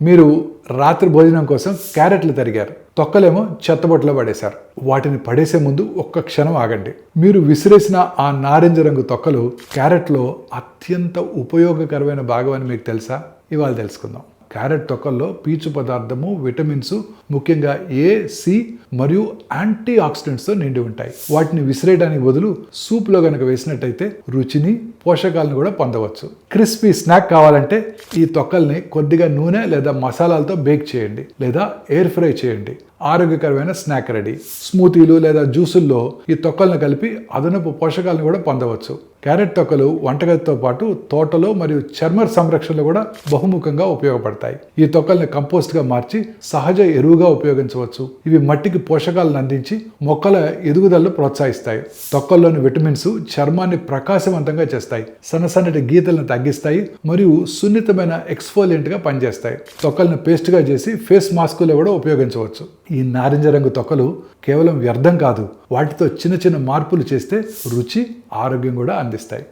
మీరు రాత్రి భోజనం కోసం క్యారెట్లు తరిగారు, తొక్కలేమో చెత్తబొట్టులో పడేశారు. వాటిని పడేసే ముందు ఒక్క క్షణం ఆగండి. మీరు విసిరేసిన ఆ నారింజ రంగు తొక్కలు క్యారెట్లో అత్యంత ఉపయోగకరమైన భాగం అని మీకు తెలుసా? ఇవాళ తెలుసుకుందాం. క్యారెట్ తొక్కల్లో పీచు పదార్థము, విటమిన్స్, ముఖ్యంగా ఏ, సి మరియు యాంటీ ఆక్సిడెంట్స్తో నిండి ఉంటాయి. వాటిని విసిరేయడానికి బదులు సూప్లో కనుక వేసినట్టయితే రుచిని, పోషకాలను కూడా పొందవచ్చు. క్రిస్పీ స్నాక్ కావాలంటే ఈ తొక్కల్ని కొద్దిగా నూనె లేదా మసాలాలతో బేక్ చేయండి లేదా ఎయిర్ ఫ్రై చేయండి. ఆరోగ్యకరమైన స్నాక్ రెడీ. స్మూతీలు లేదా జ్యూసుల్లో ఈ తొక్కలను కలిపి అదనపు పోషకాలను కూడా పొందవచ్చు. క్యారెట్ తొక్కలు వంటగదితో పాటు తోటలో మరియు చర్మ సంరక్షణలో కూడా బహుముఖంగా ఉపయోగపడతాయి. ఈ తొక్కల్ని కంపోస్ట్గా మార్చి సహజ ఎరువుగా ఉపయోగించవచ్చు. ఇవి మట్టికి పోషకాలను అందించి మొక్కల ఎదుగుదలను ప్రోత్సహిస్తాయి. తొక్కల్లోని విటమిన్స్ చర్మాన్ని ప్రకాశవంతంగా చేస్తాయి, సన్నసన్నటి గీతలను తగ్గిస్తాయి మరియు సున్నితమైన ఎక్స్ఫోలియంట్గా పనిచేస్తాయి. తొక్కలను పేస్ట్గా చేసి ఫేస్ మాస్కులో కూడా ఉపయోగించవచ్చు. ఈ నారింజ రంగు తొక్కలు కేవలం వ్యర్థం కాదు, వాటితో చిన్న చిన్న మార్పులు చేస్తే రుచి, ఆరోగ్యం కూడా అందిస్తాయి.